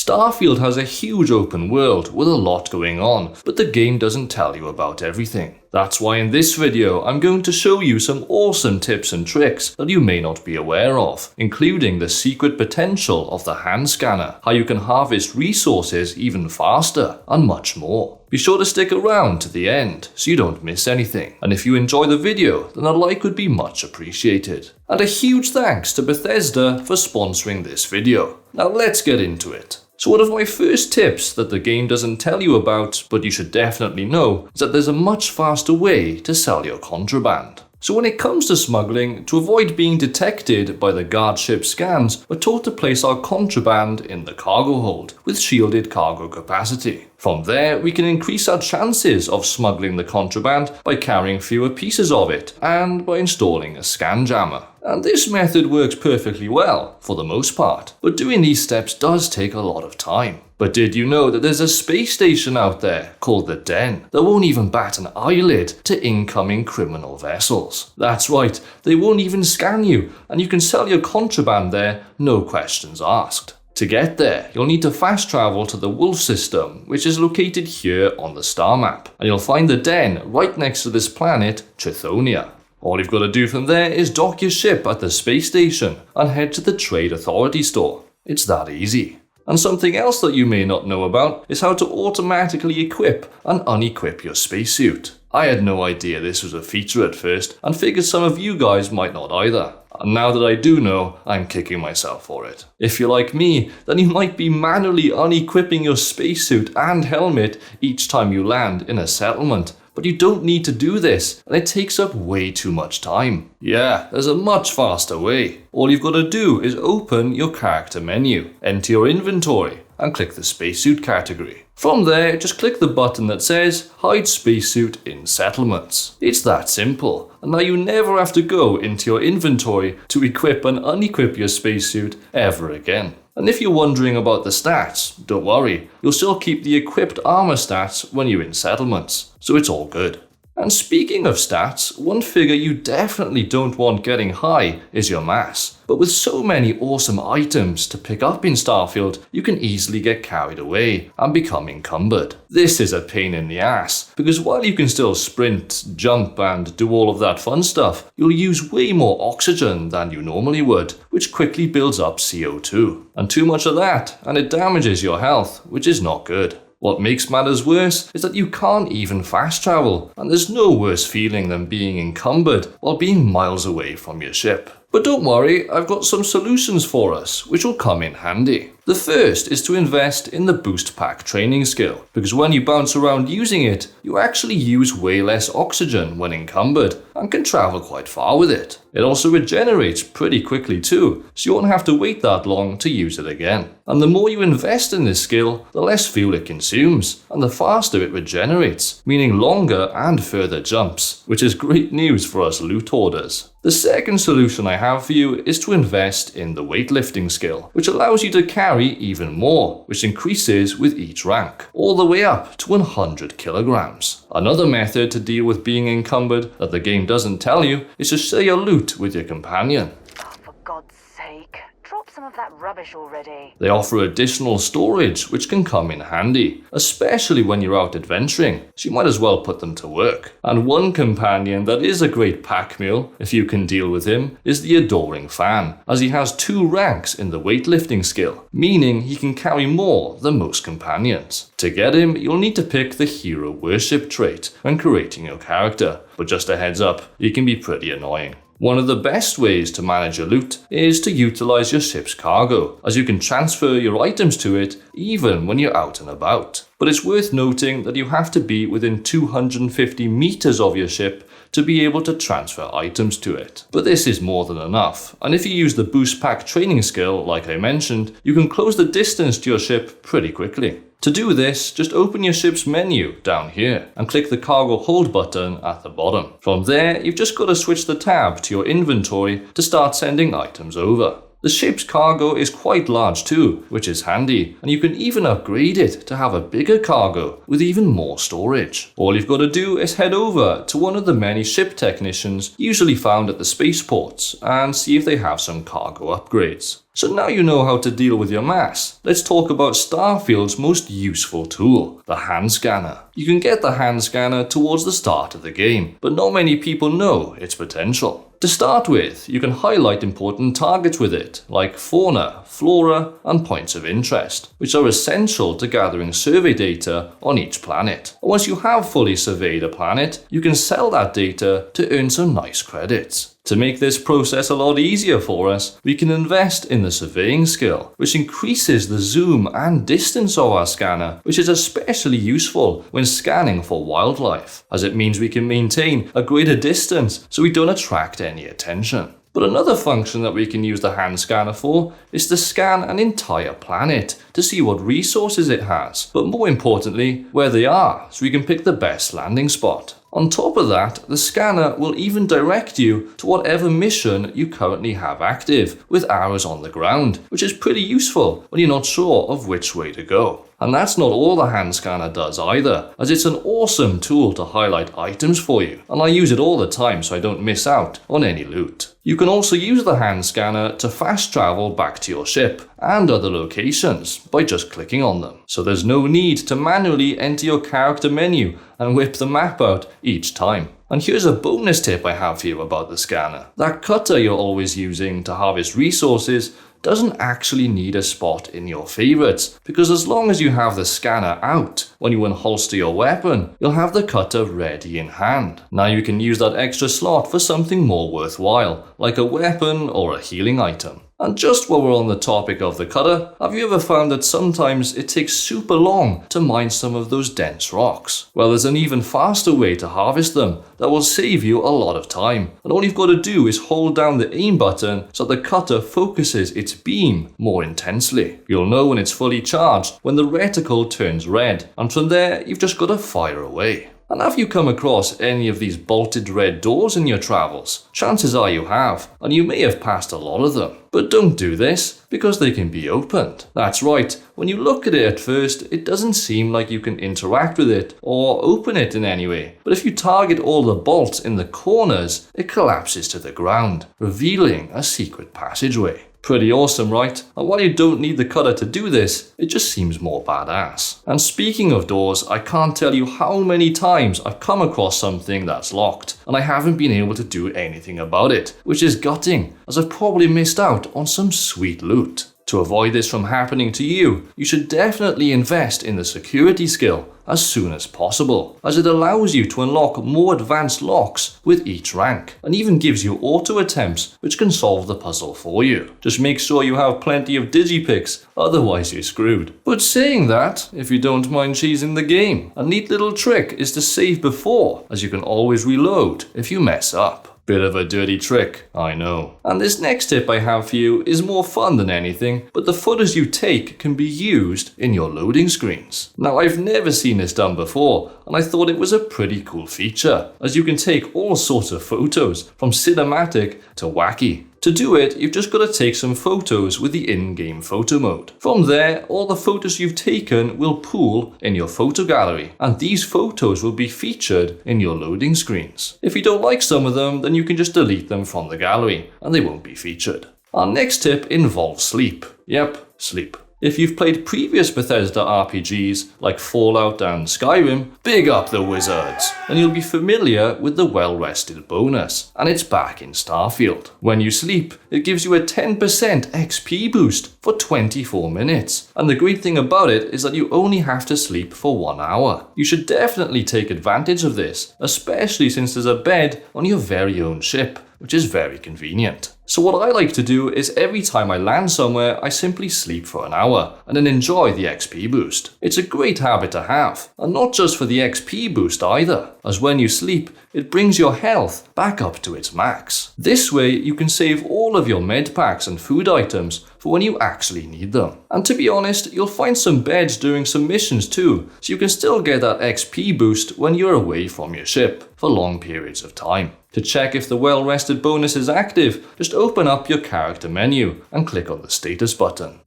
Starfield has a huge open world with a lot going on, but the game doesn't tell you about everything. That's why in this video I'm going to show you some awesome tips and tricks that you may not be aware of, including the secret potential of the hand scanner, how you can harvest resources even faster, and much more. Be sure to stick around to the end so you don't miss anything, and if you enjoy the video then a like would be much appreciated. And a huge thanks to Bethesda for sponsoring this video. Now let's get into it. So one of my first tips that the game doesn't tell you about, but you should definitely know, is that there's a much faster way to sell your contraband. So when it comes to smuggling, to avoid being detected by the guard ship scans, we're taught to place our contraband in the cargo hold with shielded cargo capacity. From there, we can increase our chances of smuggling the contraband by carrying fewer pieces of it and by installing a scan jammer. And this method works perfectly well, for the most part, but doing these steps does take a lot of time. But did you know that there's a space station out there called the Den that won't even bat an eyelid to incoming criminal vessels? That's right, they won't even scan you, and you can sell your contraband there, no questions asked. To get there, you'll need to fast travel to the Wolf system, which is located here on the star map, and you'll find the Den right next to this planet, Trithonia. All you've got to do from there is dock your ship at the space station and head to the Trade Authority store. It's that easy. And something else that you may not know about is how to automatically equip and unequip your spacesuit. I had no idea this was a feature at first and figured some of you guys might not either. And now that I do know, I'm kicking myself for it. If you're like me, then you might be manually unequipping your spacesuit and helmet each time you land in a settlement. But you don't need to do this, and it takes up way too much time. Yeah, there's a much faster way. All you've got to do is open your character menu, enter your inventory, and click the spacesuit category. From there, just click the button that says Hide Spacesuit in Settlements. It's that simple, and now you never have to go into your inventory to equip and unequip your spacesuit ever again. And if you're wondering about the stats, don't worry, you'll still keep the equipped armor stats when you're in settlements, so it's all good. And speaking of stats, one figure you definitely don't want getting high is your mass. But with so many awesome items to pick up in Starfield, you can easily get carried away and become encumbered. This is a pain in the ass, because while you can still sprint, jump and do all of that fun stuff, you'll use way more oxygen than you normally would, which quickly builds up CO2. And too much of that, and it damages your health, which is not good. What makes matters worse is that you can't even fast travel, and there's no worse feeling than being encumbered while being miles away from your ship. But don't worry, I've got some solutions for us, which will come in handy. The first is to invest in the boost pack training skill, because when you bounce around using it, you actually use way less oxygen when encumbered, and can travel quite far with it. It also regenerates pretty quickly too, so you won't have to wait that long to use it again. And the more you invest in this skill, the less fuel it consumes, and the faster it regenerates, meaning longer and further jumps, which is great news for us loot hoarders. The second solution I have for you is to invest in the weightlifting skill, which allows you to carry even more, which increases with each rank, all the way up to 100 kilograms. Another method to deal with being encumbered that the game doesn't tell you is to share your loot with your companion. Oh, for God's sake, drop some of that rubbish already. They offer additional storage, which can come in handy, especially when you're out adventuring, so you might as well put them to work. And one companion that is a great pack mule, if you can deal with him, is the Adoring Fan, as he has 2 ranks in the weightlifting skill, meaning he can carry more than most companions. To get him, you'll need to pick the Hero Worship trait when creating your character, but just a heads up, he can be pretty annoying. One of the best ways to manage your loot is to utilize your ship's cargo, as you can transfer your items to it even when you're out and about. But it's worth noting that you have to be within 250 meters of your ship to be able to transfer items to it. But this is more than enough, and if you use the boost pack training skill like I mentioned, you can close the distance to your ship pretty quickly. To do this, just open your ship's menu down here and click the cargo hold button at the bottom. From there, you've just got to switch the tab to your inventory to start sending items over. The ship's cargo is quite large too, which is handy, and you can even upgrade it to have a bigger cargo with even more storage. All you've got to do is head over to one of the many ship technicians usually found at the spaceports and see if they have some cargo upgrades. So now you know how to deal with your mass, let's talk about Starfield's most useful tool, the hand scanner. You can get the hand scanner towards the start of the game, but not many people know its potential. To start with, you can highlight important targets with it, like fauna, flora, and points of interest, which are essential to gathering survey data on each planet. And once you have fully surveyed a planet, you can sell that data to earn some nice credits. To make this process a lot easier for us, we can invest in the surveying skill, which increases the zoom and distance of our scanner, which is especially useful when scanning for wildlife, as it means we can maintain a greater distance so we don't attract any attention. But another function that we can use the hand scanner for is to scan an entire planet to see what resources it has, but more importantly, where they are, so we can pick the best landing spot. On top of that, the scanner will even direct you to whatever mission you currently have active, with arrows on the ground, which is pretty useful when you're not sure of which way to go. And that's not all the hand scanner does either, as it's an awesome tool to highlight items for you, and I use it all the time so I don't miss out on any loot. You can also use the hand scanner to fast travel back to your ship and other locations by just clicking on them. So there's no need to manually enter your character menu and whip the map out each time. And here's a bonus tip I have for you about the scanner. That cutter you're always using to harvest resources doesn't actually need a spot in your favorites, because as long as you have the scanner out when you unholster your weapon, you'll have the cutter ready in hand. Now you can use that extra slot for something more worthwhile, like a weapon or a healing item. And just while we're on the topic of the cutter, have you ever found that sometimes it takes super long to mine some of those dense rocks? Well, there's an even faster way to harvest them that will save you a lot of time. And all you've got to do is hold down the aim button so the cutter focuses its beam more intensely. You'll know when it's fully charged when the reticle turns red, and from there you've just got to fire away. And have you come across any of these bolted red doors in your travels? Chances are you have, and you may have passed a lot of them. But don't do this, because they can be opened. That's right, when you look at it at first, it doesn't seem like you can interact with it or open it in any way. But if you target all the bolts in the corners, it collapses to the ground, revealing a secret passageway. Pretty awesome, right? And while you don't need the cutter to do this, it just seems more badass. And speaking of doors, I can't tell you how many times I've come across something that's locked, and I haven't been able to do anything about it, which is gutting, as I've probably missed out on some sweet loot. To avoid this from happening to you, you should definitely invest in the security skill as soon as possible, as it allows you to unlock more advanced locks with each rank, and even gives you auto attempts which can solve the puzzle for you. Just make sure you have plenty of digipicks, otherwise you're screwed. But saying that, if you don't mind cheesing the game, a neat little trick is to save before, as you can always reload if you mess up. Bit of a dirty trick, I know. And this next tip I have for you is more fun than anything, but the photos you take can be used in your loading screens. Now, I've never seen this done before, and I thought it was a pretty cool feature, as you can take all sorts of photos, from cinematic to wacky. To do it, you've just got to take some photos with the in-game photo mode. From there, all the photos you've taken will pool in your photo gallery, and these photos will be featured in your loading screens. If you don't like some of them, then you can just delete them from the gallery, and they won't be featured. Our next tip involves sleep. Yep, sleep. If you've played previous Bethesda RPGs like Fallout and Skyrim, big up the Wizards, and you'll be familiar with the well-rested bonus, and it's back in Starfield. When you sleep, it gives you a 10% XP boost for 24 minutes, and the great thing about it is that you only have to sleep for 1 hour. You should definitely take advantage of this, especially since there's a bed on your very own ship, which is very convenient. So what I like to do is every time I land somewhere, I simply sleep for an hour and then enjoy the XP boost. It's a great habit to have, and not just for the XP boost either, as when you sleep, it brings your health back up to its max. This way, you can save all of your med packs and food items for when you actually need them. And to be honest, you'll find some beds during some missions too, so you can still get that XP boost when you're away from your ship for long periods of time. To check if the well-rested bonus is active, just open up your character menu and click on the status button.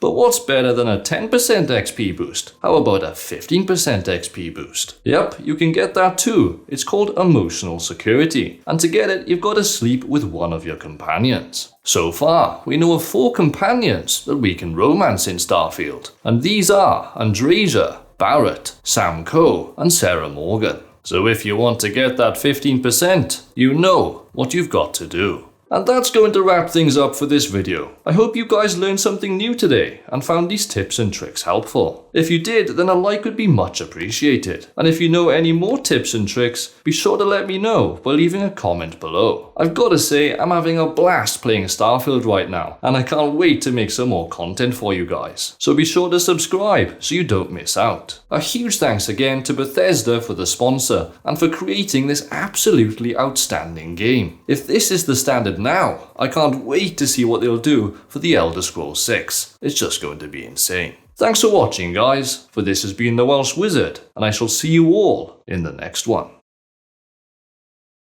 But what's better than a 10% XP boost? How about a 15% XP boost? Yep, you can get that too. It's called emotional security. And to get it, you've got to sleep with one of your companions. So far, we know of 4 companions that we can romance in Starfield. And these are Andresia, Barrett, Sam Coe, and Sarah Morgan. So if you want to get that 15%, you know what you've got to do. And that's going to wrap things up for this video. I hope you guys learned something new today and found these tips and tricks helpful. If you did, then a like would be much appreciated. And if you know any more tips and tricks, be sure to let me know by leaving a comment below. I've got to say, I'm having a blast playing Starfield right now, and I can't wait to make some more content for you guys. So be sure to subscribe so you don't miss out. A huge thanks again to Bethesda for the sponsor and for creating this absolutely outstanding game. If this is the standard now, I can't wait to see what they'll do for The Elder Scrolls 6. It's just going to be insane. Thanks for watching, guys, for this has been the Welsh Wizard, and I shall see you all in the next one.